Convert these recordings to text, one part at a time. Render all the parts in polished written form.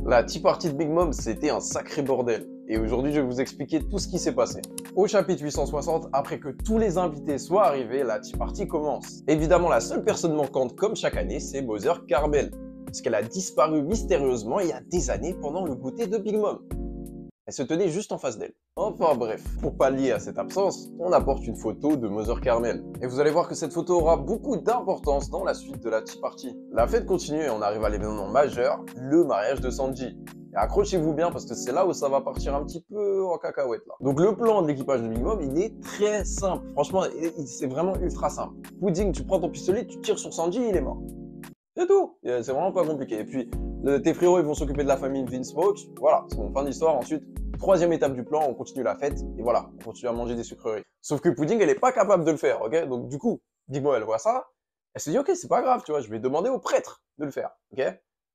La tea party de Big Mom, c'était un sacré bordel. Et aujourd'hui, je vais vous expliquer tout ce qui s'est passé. Au chapitre 860, après que tous les invités soient arrivés, la tea party commence. Évidemment, la seule personne manquante, comme chaque année, c'est Mother Carmel. Parce qu'elle a disparu mystérieusement il y a des années pendant le goûter de Big Mom. Elle se tenait juste en face d'elle. Enfin bref, pour pallier à cette absence, on apporte une photo de Mother Carmel. Et vous allez voir que cette photo aura beaucoup d'importance dans la suite de la tea party. La fête continue et on arrive à l'événement majeur, le mariage de Sanji. Et accrochez-vous bien parce que c'est là où ça va partir un petit peu en cacahuète là. Donc le plan de l'équipage de Big Mom, il est très simple. Franchement, c'est vraiment ultra simple. Pudding, tu prends ton pistolet, tu tires sur Sanji, il est mort. C'est tout. C'est vraiment pas compliqué. Et puis, tes frérots, ils vont s'occuper de la famille Vinsmoke. Voilà, c'est bon, fin d'histoire. Ensuite, troisième étape du plan, on continue la fête. Et voilà, on continue à manger des sucreries. Sauf que Pudding, elle est pas capable de le faire, ok? Donc, du coup, Big Mom, elle voit ça. Elle se dit, ok, c'est pas grave, tu vois, je vais demander au prêtre de le faire, ok?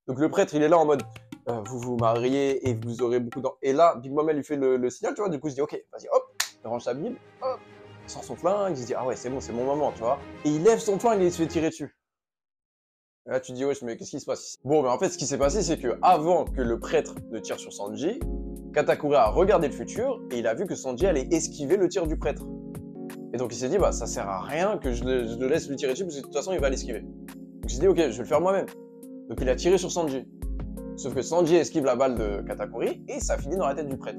Donc, le prêtre, il est là en mode, vous vous mariez et vous aurez beaucoup d'enfants. Et là, Big Mom, elle lui fait le signal, tu vois. Du coup, il se dit, ok, vas-y, hop, il range sa Bible, hop, il sort son flingue, il se dit, ah ouais, c'est bon, c'est mon moment, tu vois. Et il lève son flingue et il se fait tirer dessus. Et là, tu te dis, wesh, mais qu'est-ce qui se passe ici? Bon, mais en fait, ce qui s'est passé, c'est que avant que le prêtre ne tire sur Sanji, Katakuri a regardé le futur et il a vu que Sanji allait esquiver le tir du prêtre. Et donc, il s'est dit, bah, ça sert à rien que je le laisse lui tirer dessus parce que de toute façon, il va l'esquiver. Donc, il s'est dit, ok, je vais le faire moi-même. Donc, il a tiré sur Sanji. Sauf que Sanji esquive la balle de Katakuri et ça finit dans la tête du prêtre.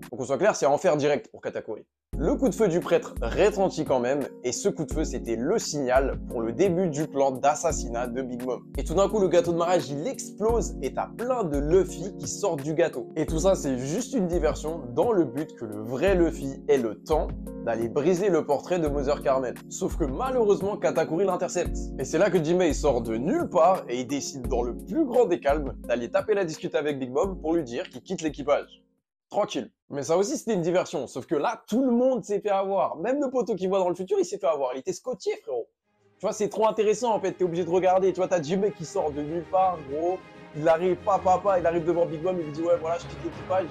Pour qu'on soit clair, c'est enfer direct pour Katakuri. Le coup de feu du prêtre rétranchit quand même, et ce coup de feu c'était le signal pour le début du plan d'assassinat de Big Mom. Et tout d'un coup le gâteau de mariage il explose et t'as plein de Luffy qui sortent du gâteau. Et tout ça c'est juste une diversion dans le but que le vrai Luffy ait le temps d'aller briser le portrait de Mother Carmel. Sauf que malheureusement Katakuri l'intercepte. Et c'est là que Jinbei sort de nulle part et il décide dans le plus grand des calmes d'aller taper la discute avec Big Mom pour lui dire qu'il quitte l'équipage. Tranquille. Mais ça aussi, c'était une diversion. Sauf que là, tout le monde s'est fait avoir. Même le poteau qui voit dans le futur, il s'est fait avoir. Il était scotché, frérot. Tu vois, c'est trop intéressant, en fait. T'es obligé de regarder. Tu vois, t'as Jinbei qui sort de nulle part, gros. Il arrive, il arrive devant Big Mom. Il lui dit, ouais, voilà, je quitte l'équipage.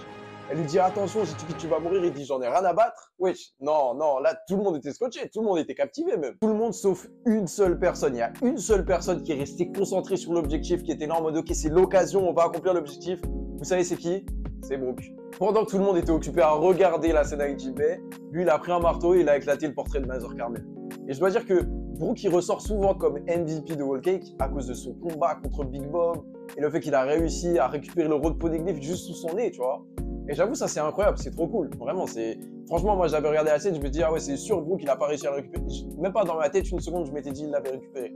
Elle lui dit, attention, si tu quittes, tu vas mourir. Il dit, j'en ai rien à battre. Wesh, non, non. Là, tout le monde était scotché. Tout le monde était captivé, même. Tout le monde, sauf une seule personne. Il y a une seule personne qui est restée concentrée sur l'objectif, qui était là en mode, ok, c'est l'occasion, on va accomplir l'objectif. Vous savez, c'est qui? C'est Brook. Pendant que tout le monde était occupé à regarder la scène avec Jinbei, lui il a pris un marteau et il a éclaté le portrait de Mother Carmel. Et je dois dire que Brook il ressort souvent comme MVP de Whole Cake à cause de son combat contre Big Mom et le fait qu'il a réussi à récupérer le Road Poneglyph juste sous son nez, tu vois. Et j'avoue ça c'est incroyable, c'est trop cool, vraiment c'est... Franchement moi j'avais regardé la scène, je me dis ah ouais c'est sûr Brook il a pas réussi à le récupérer. Même pas dans ma tête une seconde je m'étais dit il l'avait récupéré.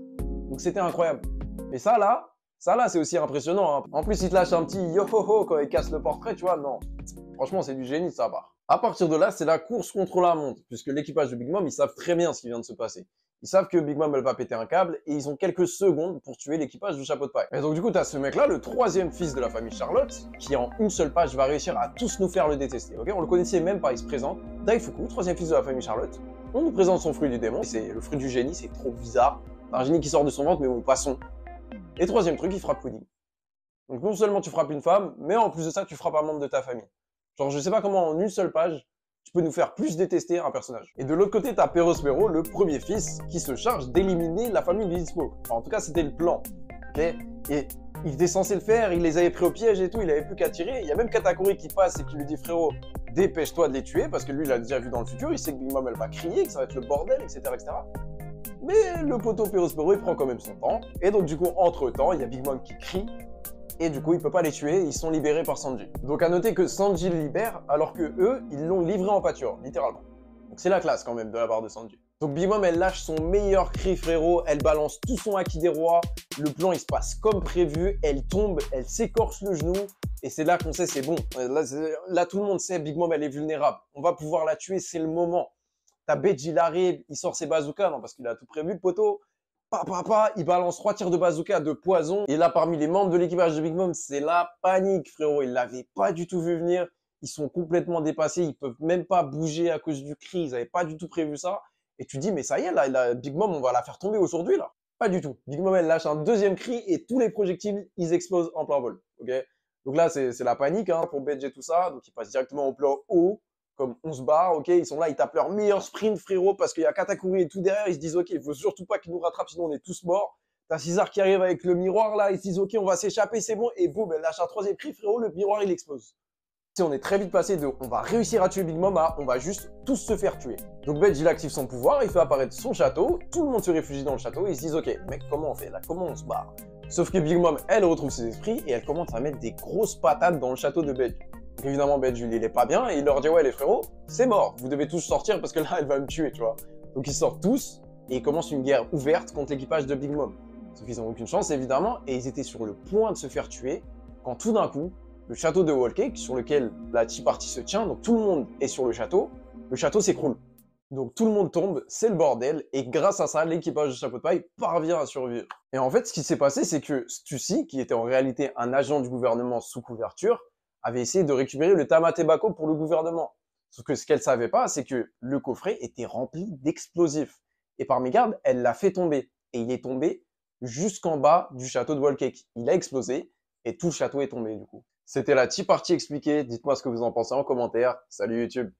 Donc c'était incroyable. Et ça là c'est aussi impressionnant. Hein. En plus, il te lâche un petit yo-ho-ho quand il casse le portrait, tu vois, non. Franchement, c'est du génie, ça va. À partir de là, c'est la course contre la montre, puisque l'équipage de Big Mom, ils savent très bien ce qui vient de se passer. Ils savent que Big Mom, elle va péter un câble, et ils ont quelques secondes pour tuer l'équipage du chapeau de paille. Et donc, du coup, t'as ce mec-là, le troisième fils de la famille Charlotte, qui en une seule page va réussir à tous nous faire le détester, ok? On le connaissait même pas, il se présente. Daifuku, troisième fils de la famille Charlotte. On nous présente son fruit du démon, c'est le fruit du génie, c'est trop bizarre. Un génie qui sort de son ventre, mais bon, passons. Et troisième truc, il frappe Pudding. Donc non seulement tu frappes une femme, mais en plus de ça, tu frappes un membre de ta famille. Genre, je sais pas comment en une seule page, tu peux nous faire plus détester un personnage. Et de l'autre côté, t'as Perospero, le premier fils, qui se charge d'éliminer la famille Vinsmoke. Enfin, en tout cas, c'était le plan. Ok? Et il était censé le faire, il les avait pris au piège et tout, il avait plus qu'à tirer. Il y a même Katakuri qui passe et qui lui dit, frérot, dépêche-toi de les tuer, parce que lui, il a déjà vu dans le futur, il sait que Big Mom, elle va crier, que ça va être le bordel, etc., etc. Mais le poteau Perospero, il prend quand même son temps. Et donc, du coup, entre-temps, il y a Big Mom qui crie. Et du coup, il peut pas les tuer, ils sont libérés par Sanji. Donc à noter que Sanji le libère, alors que eux, ils l'ont livré en pâture, littéralement. Donc c'est la classe quand même de la part de Sanji. Donc Big Mom, elle lâche son meilleur cri, frérot, elle balance tout son haki des rois, le plan il se passe comme prévu, elle tombe, elle s'écorche le genou, et c'est là qu'on sait c'est bon. Là, tout le monde sait, Big Mom, elle est vulnérable. On va pouvoir la tuer, c'est le moment. T'as Beji, il arrive, il sort ses bazookas, non, parce qu'il a tout prévu, le poteau. Il balance 3 tirs de bazooka de poison. Et là, parmi les membres de l'équipage de Big Mom, c'est la panique, frérot. Ils l'avaient pas du tout vu venir. Ils sont complètement dépassés. Ils peuvent même pas bouger à cause du cri. Ils avaient pas du tout prévu ça. Et tu dis, mais ça y est, là, Big Mom, on va la faire tomber aujourd'hui, là. Pas du tout. Big Mom, elle lâche un deuxième cri et tous les projectiles, ils explosent en plein vol. Ok? Donc là, c'est la panique, hein, pour BG tout ça. Donc ils passent directement au plan haut. Comme 11 barres, ok, ils sont là, ils tapent leur meilleur sprint, frérot, parce qu'il y a Katakuri et tout derrière, ils se disent, ok, il faut surtout pas qu'ils nous rattrapent, sinon on est tous morts. T'as César qui arrive avec le miroir là, ils se disent ok, on va s'échapper, c'est bon, et boum, elle lâche un troisième cri, frérot, le miroir il explose. On est très vite passé de on va réussir à tuer Big Mom à on va juste tous se faire tuer. Donc Bedge il active son pouvoir, il fait apparaître son château, tout le monde se réfugie dans le château et ils se disent ok mec comment on fait là, comment on se barre. Sauf que Big Mom elle retrouve ses esprits et elle commence à mettre des grosses patates dans le château de Bedge. Donc évidemment Bedge il est pas bien et il leur dit ouais les frérots c'est mort, vous devez tous sortir parce que là elle va me tuer tu vois. Donc ils sortent tous et ils commencent une guerre ouverte contre l'équipage de Big Mom. Sauf qu'ils n'ont aucune chance évidemment et ils étaient sur le point de se faire tuer quand tout d'un coup le château de Whole Cake, sur lequel la Tea Party se tient, donc tout le monde est sur le château s'écroule. Donc tout le monde tombe, c'est le bordel, et grâce à ça, l'équipage de Chapeau de Paille parvient à survivre. Et en fait, ce qui s'est passé, c'est que Stussy, qui était en réalité un agent du gouvernement sous couverture, avait essayé de récupérer le Tamatebako pour le gouvernement. Sauf que ce qu'elle savait pas, c'est que le coffret était rempli d'explosifs. Et par mégarde, elle l'a fait tomber. Et il est tombé jusqu'en bas du château de Whole Cake. Il a explosé, et tout le château est tombé du coup. C'était la Tea Party expliquée. Dites-moi ce que vous en pensez en commentaire. Salut YouTube!